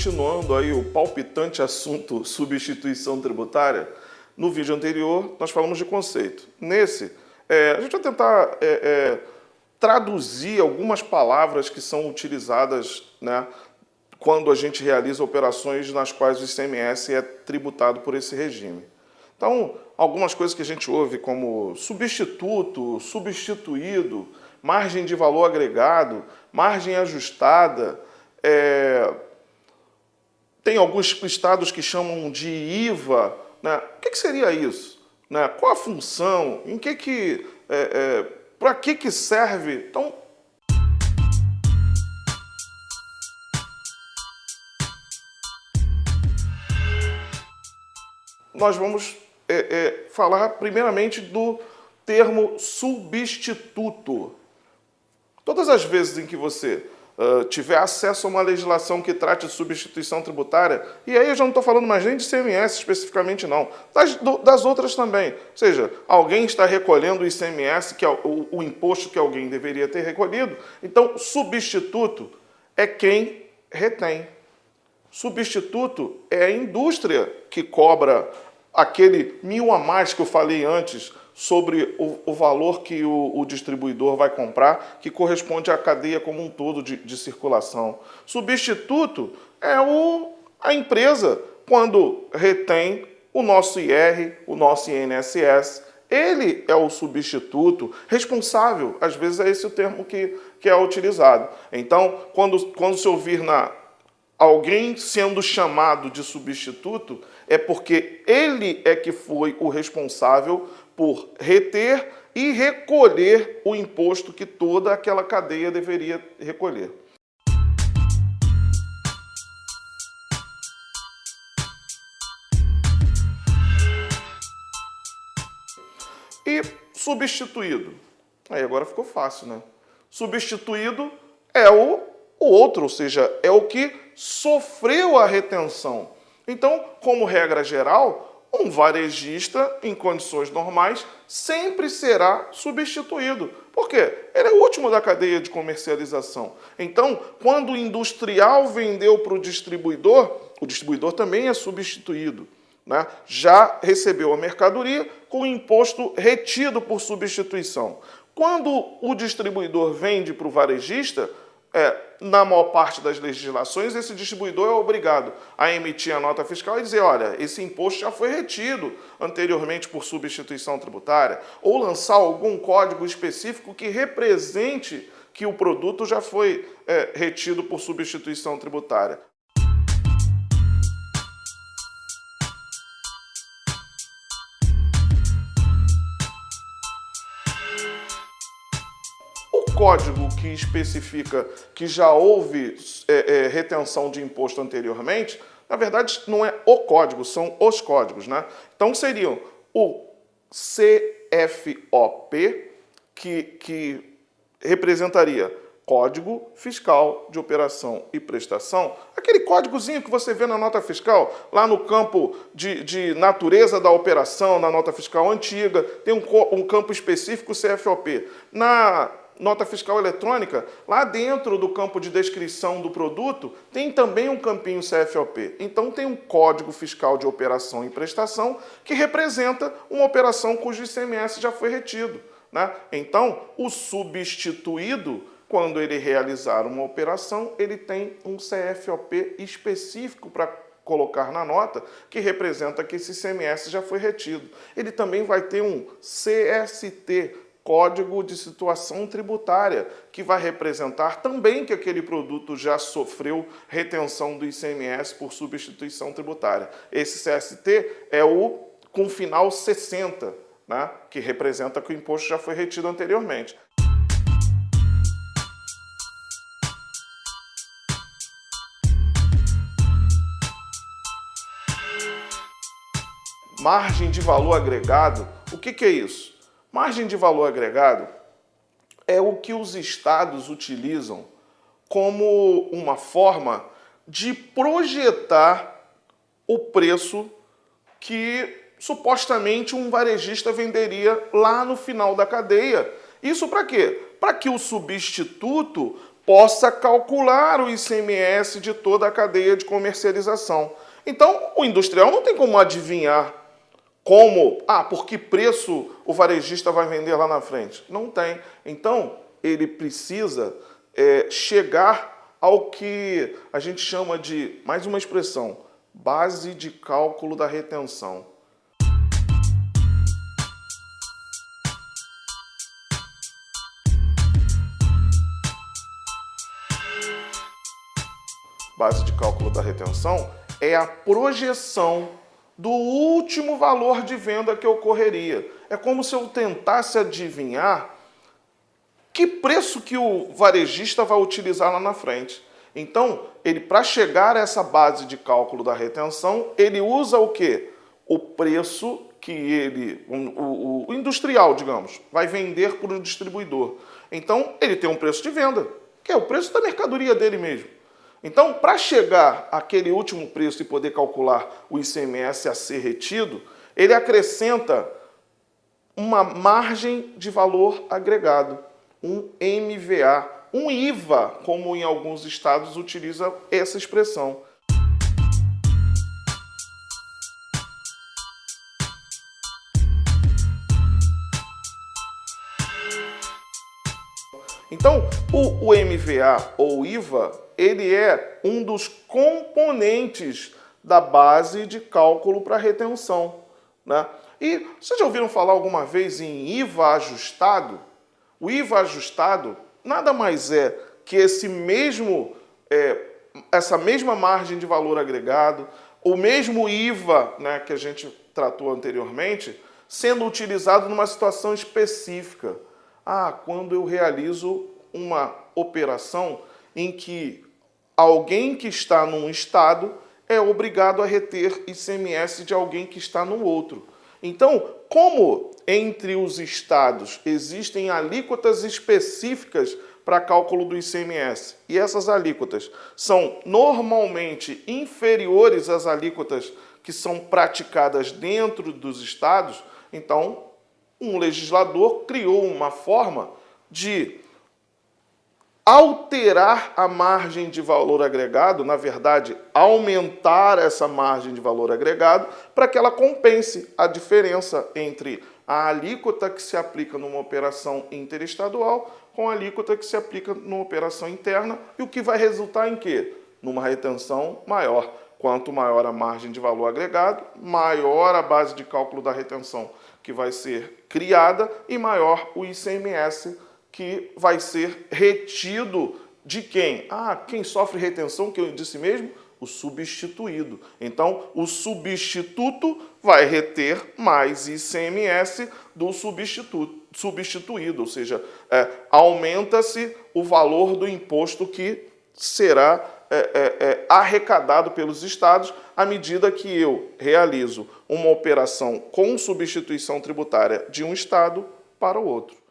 continuando aí o palpitante assunto substituição tributária, no vídeo anterior nós falamos de conceito. Nesse, a gente vai tentar traduzir algumas palavras que são utilizadas, né, quando a gente realiza operações nas quais o ICMS é tributado por esse regime. Então, algumas coisas que a gente ouve como substituto, substituído, margem de valor agregado, margem ajustada, tem alguns estados que chamam de IVA, né? O que seria isso? Né? Qual a função? Em para que serve? Então, nós vamos falar primeiramente do termo substituto. Todas as vezes em que você tiver acesso a uma legislação que trate de substituição tributária, e aí eu já não estou falando mais nem de ICMS especificamente não, das outras também. Ou seja, alguém está recolhendo o ICMS, que é o imposto que alguém deveria ter recolhido, então substituto é quem retém. Substituto é a indústria que cobra aquele 1.000 a mais que eu falei antes sobre o valor que o distribuidor vai comprar, que corresponde à cadeia como um todo de circulação. Substituto é a empresa, quando retém o nosso IR, o nosso INSS, ele é o substituto responsável. Às vezes é esse o termo que é utilizado. Então, quando se ouvir alguém sendo chamado de substituto, é porque ele é que foi o responsável por reter e recolher o imposto que toda aquela cadeia deveria recolher. E substituído? Aí agora ficou fácil, né? Substituído é o outro, ou seja, é o que sofreu a retenção. Então, como regra geral, um varejista, em condições normais, sempre será substituído. Por quê? Ele é o último da cadeia de comercialização. Então, quando o industrial vendeu para o distribuidor também é substituído, né? Já recebeu a mercadoria com o imposto retido por substituição. Quando o distribuidor vende para o varejista, na maior parte das legislações, esse distribuidor é obrigado a emitir a nota fiscal e dizer, olha, esse imposto já foi retido anteriormente por substituição tributária, ou lançar algum código específico que represente que o produto já foi retido por substituição tributária. Código que especifica que já houve retenção de imposto anteriormente, na verdade não é o código, são os códigos, né? Então seriam o CFOP, que representaria Código Fiscal de Operação e Prestação, aquele códigozinho que você vê na nota fiscal, lá no campo de natureza da operação, na nota fiscal antiga, tem um campo específico CFOP. Na nota fiscal eletrônica, lá dentro do campo de descrição do produto, tem também um campinho CFOP. Então tem um Código Fiscal de Operação e Prestação que representa uma operação cujo ICMS já foi retido, né? Então, o substituído, quando ele realizar uma operação, ele tem um CFOP específico para colocar na nota, que representa que esse ICMS já foi retido. Ele também vai ter um CST, Código de Situação Tributária, que vai representar também que aquele produto já sofreu retenção do ICMS por substituição tributária. Esse CST é o com final 60, né, que representa que o imposto já foi retido anteriormente. Margem de valor agregado, o que é isso? Margem de valor agregado é o que os estados utilizam como uma forma de projetar o preço que supostamente um varejista venderia lá no final da cadeia. Isso para quê? Para que o substituto possa calcular o ICMS de toda a cadeia de comercialização. Então, o industrial não tem como adivinhar por que preço o varejista vai vender lá na frente. Não tem. Então, ele precisa chegar ao que a gente chama de, mais uma expressão, base de cálculo da retenção. Base de cálculo da retenção é a projeção do último valor de venda que ocorreria. É como se eu tentasse adivinhar que preço que o varejista vai utilizar lá na frente. Então, para chegar a essa base de cálculo da retenção, ele usa o quê? O preço que o industrial, digamos, vai vender para o distribuidor. Então, ele tem um preço de venda, que é o preço da mercadoria dele mesmo. Então, para chegar àquele último preço e poder calcular o ICMS a ser retido, ele acrescenta uma margem de valor agregado, um MVA, um IVA, como em alguns estados utiliza essa expressão. Então, o MVA ou IVA, ele é um dos componentes da base de cálculo para retenção, né? E vocês já ouviram falar alguma vez em IVA ajustado? O IVA ajustado nada mais é que essa mesma margem de valor agregado, o mesmo IVA, né, que a gente tratou anteriormente, sendo utilizado numa situação específica. Quando eu realizo uma operação em que alguém que está num estado é obrigado a reter ICMS de alguém que está no outro. Então, como entre os estados existem alíquotas específicas para cálculo do ICMS, e essas alíquotas são normalmente inferiores às alíquotas que são praticadas dentro dos estados, então um legislador criou uma forma de alterar a margem de valor agregado, na verdade, aumentar essa margem de valor agregado para que ela compense a diferença entre a alíquota que se aplica numa operação interestadual com a alíquota que se aplica numa operação interna, e o que vai resultar em quê? Numa retenção maior. Quanto maior a margem de valor agregado, maior a base de cálculo da retenção que vai ser criada e maior o ICMS que vai ser retido de quem? Quem sofre retenção, que eu disse mesmo? O substituído. Então, o substituto vai reter mais ICMS do substituído, ou seja, aumenta-se o valor do imposto que será arrecadado pelos estados à medida que eu realizo uma operação com substituição tributária de um estado para o outro.